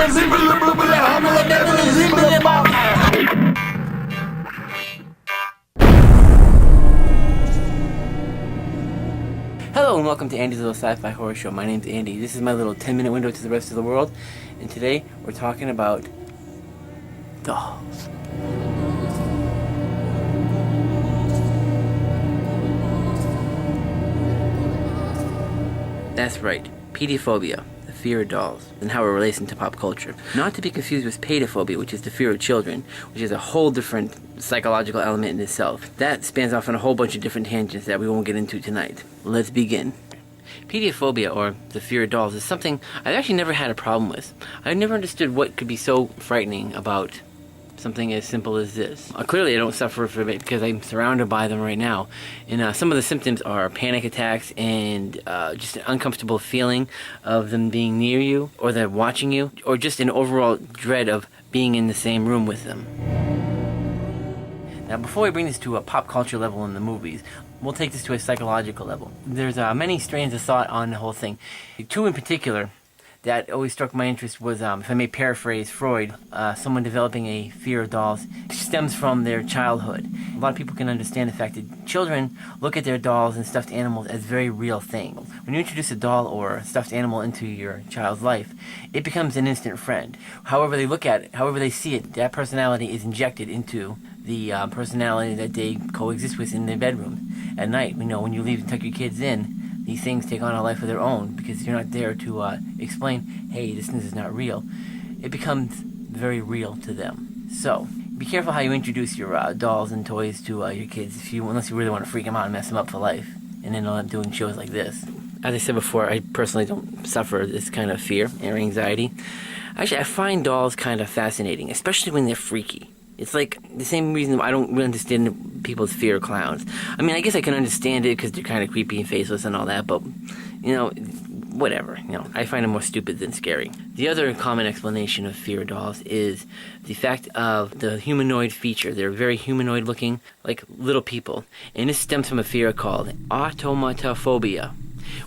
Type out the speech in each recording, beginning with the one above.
Hello and welcome to Andy's Little Sci-Fi Horror Show. My name's Andy. This is my little 10-minute window to the rest of the world. And today we're talking about dolls. That's right, Pediaphbioa, the fear of dolls, and how it relates into pop culture. Not to be confused with Pediaphobia, which is the fear of children, which is a whole different psychological element in itself. That spans off on a whole bunch of different tangents that we won't get into tonight. Let's begin. Pediaphobia, or the fear of dolls, is something I've actually never had a problem with. I've never understood what could be so frightening about something as simple as this. Clearly I don't suffer from it because I'm surrounded by them right now. And some of the symptoms are panic attacks and just an uncomfortable feeling of them being near you, or they're watching you, or just an overall dread of being in the same room with them. Now before we bring this to a pop culture level in the movies, we'll take this to a psychological level. There's many strands of thought on the whole thing. Two in particular that always struck my interest was, if I may paraphrase Freud, someone developing a fear of dolls stems from their childhood. A lot of people can understand the fact that children look at their dolls and stuffed animals as very real things. When you introduce a doll or a stuffed animal into your child's life, it becomes an instant friend. However they look at it, however they see it, that personality is injected into the personality that they coexist with in their bedroom at night. You know, when you leave and tuck your kids in, these things take on a life of their own because you're not there to explain, hey, this thing is not real. It becomes very real to them. So, be careful how you introduce your dolls and toys to your kids, unless you really want to freak them out and mess them up for life, and then end up doing shows like this. As I said before, I personally don't suffer this kind of fear or anxiety. Actually, I find dolls kind of fascinating, especially when they're freaky. It's like the same reason I don't really understand people's fear of clowns. I mean, I guess I can understand it because they're kind of creepy and faceless and all that, but, you know, whatever. You know, I find them more stupid than scary. The other common explanation of fear of dolls is the fact of the humanoid feature. They're very humanoid looking, like little people. And this stems from a fear called automatophobia,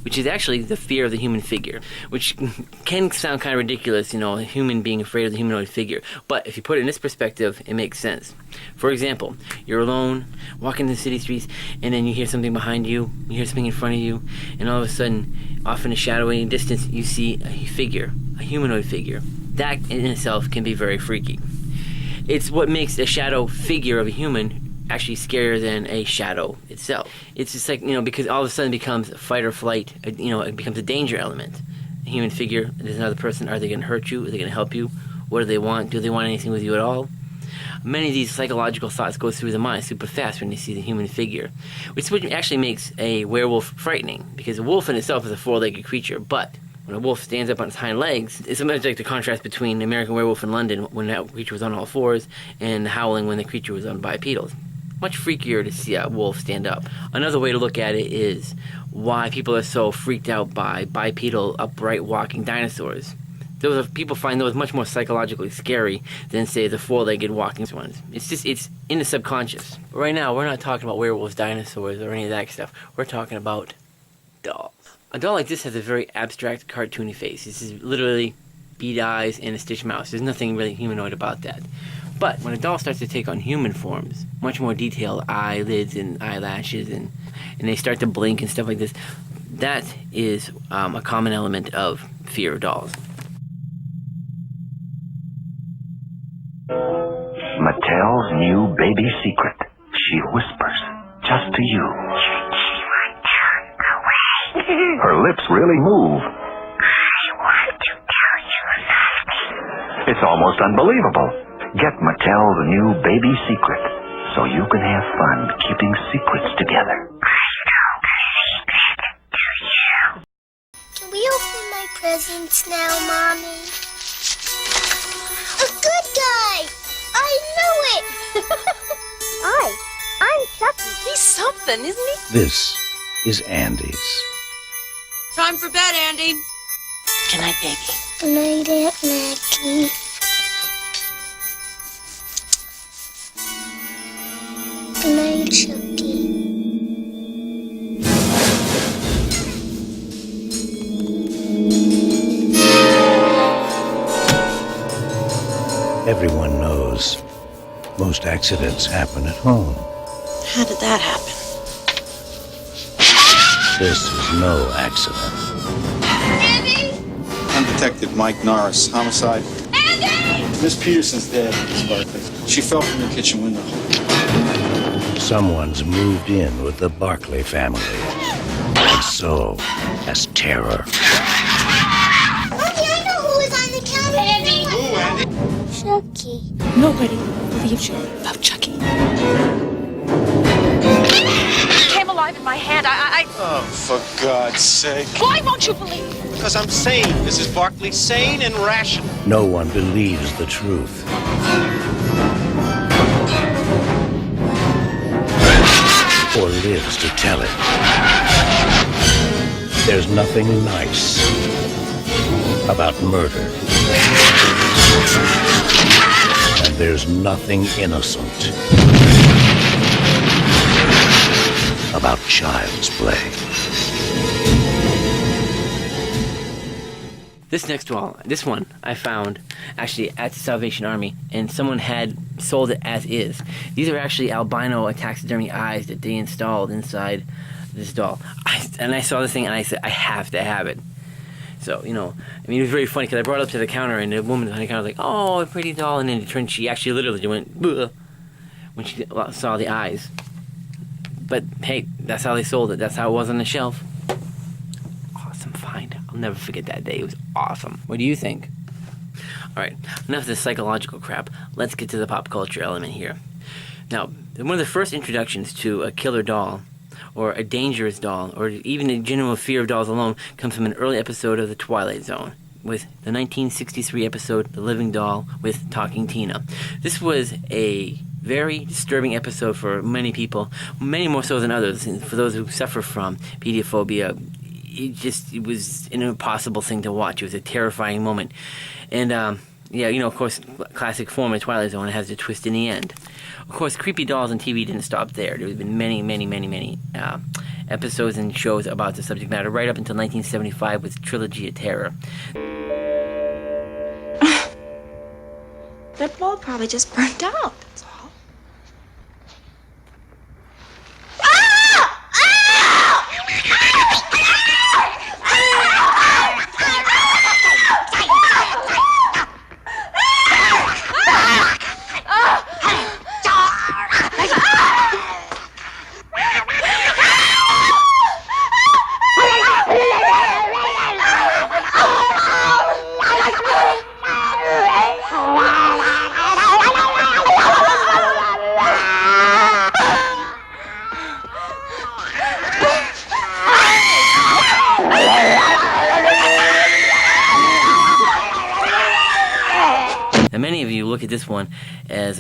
which is actually the fear of the human figure, which can sound kind of ridiculous, you know, a human being afraid of the humanoid figure. But if you put it in this perspective, it makes sense. For example, you're alone, walking the city streets, and then you hear something behind you, you hear something in front of you, and all of a sudden, off in the shadowy distance, you see a figure, a humanoid figure. That in itself can be very freaky. It's what makes a shadow figure of a human actually scarier than a shadow itself. It's just like, you know, because all of a sudden it becomes fight or flight, you know, it becomes a danger element. A human figure, there's another person, are they going to hurt you? Are they going to help you? What do they want? Do they want anything with you at all? Many of these psychological thoughts go through the mind super fast when you see the human figure, which actually makes a werewolf frightening, because a wolf in itself is a four-legged creature, but when a wolf stands up on its hind legs, it's sometimes like the contrast between the American Werewolf in London when that creature was on all fours and the Howling when the creature was on bipedals. Much freakier to see a wolf stand up. Another way to look at it is why people are so freaked out by bipedal, upright walking dinosaurs. People find those much more psychologically scary than, say, the four-legged walking ones. It's in the subconscious. Right now, we're not talking about werewolves, dinosaurs, or any of that stuff. We're talking about dolls. A doll like this has a very abstract, cartoony face. This is literally bead eyes and a stitched mouth. There's nothing really humanoid about that. But when a doll starts to take on human forms, much more detailed eyelids and eyelashes, and they start to blink and stuff like this, that is a common element of fear of dolls. Mattel's new baby secret. She whispers, just to you. Her lips really move. I want to tell you something. It's almost unbelievable. Get Mattel's new baby secret so you can have fun keeping secrets together. I know the secret, do you? Can we open my presents now, Mommy? A good guy! I knew it! Hi, I'm Chucky. He's something, isn't he? This is Andy's. Time for bed, Andy. Good night, baby. Good night, Aunt Maggie. Good night, Chucky. Everyone knows most accidents happen at home. How did that happen? This is no accident. I'm Detective Mike Norris, homicide. Andy! Miss Peterson's dead, Miss Barkley. She fell from the kitchen window. Someone's moved in with the Barkley family, and so has terror. Mommy, I know who was on the counter. Andy! Who, Andy? Chucky. Nobody believes you about Chucky. He came alive in my hand. Oh, for God's sake. Why won't you believe me? Because I'm sane, Mrs. Barkley. Sane and rational. No one believes the truth. Or lives to tell it. There's nothing nice about murder. And there's nothing innocent about child's play. This next one I found actually at the Salvation Army, and someone had sold it as is. These are actually albino taxidermy eyes that they installed inside this doll. I saw this thing and I said, I have to have it. So, it was very funny because I brought it up to the counter and the woman behind the counter was like, oh, a pretty doll. And then it turned, she actually literally went, bleh, when she saw the eyes. But hey, that's how they sold it. That's how it was on the shelf. Awesome find. I'll never forget that day. It was awesome. What do you think? Alright, enough of this psychological crap. Let's get to the pop culture element here. Now, one of the first introductions to a killer doll, or a dangerous doll, or even a general fear of dolls alone, comes from an early episode of The Twilight Zone, with the 1963 episode The Living Doll with Talking Tina. This was a very disturbing episode for many people, many more so than others. And for those who suffer from pediophobia, it was an impossible thing to watch. It was a terrifying moment. And, of course, classic form of Twilight Zone, it has a twist in the end. Of course, creepy dolls on TV didn't stop there. There have been many, many, many, many episodes and shows about the subject matter, right up until 1975 with Trilogy of Terror. That bulb probably just burnt out, that's all. Now, many of you look at this one as,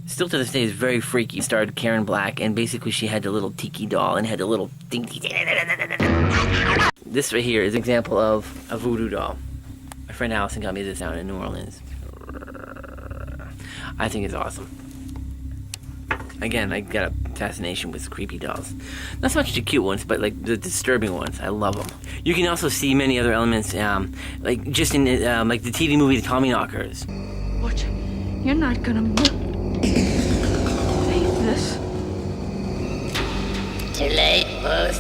still to this day, is very freaky. It starred Karen Black, and basically she had the little tiki doll and had the little dinky. This right here is an example of a voodoo doll. My friend Allison got me this down in New Orleans. I think it's awesome. Again, I got a fascination with creepy dolls. Not so much the cute ones, but like the disturbing ones. I love them. You can also see many other elements, like just in like the TV movie The Tommyknockers. What? You're not gonna believe this. Too late, boss.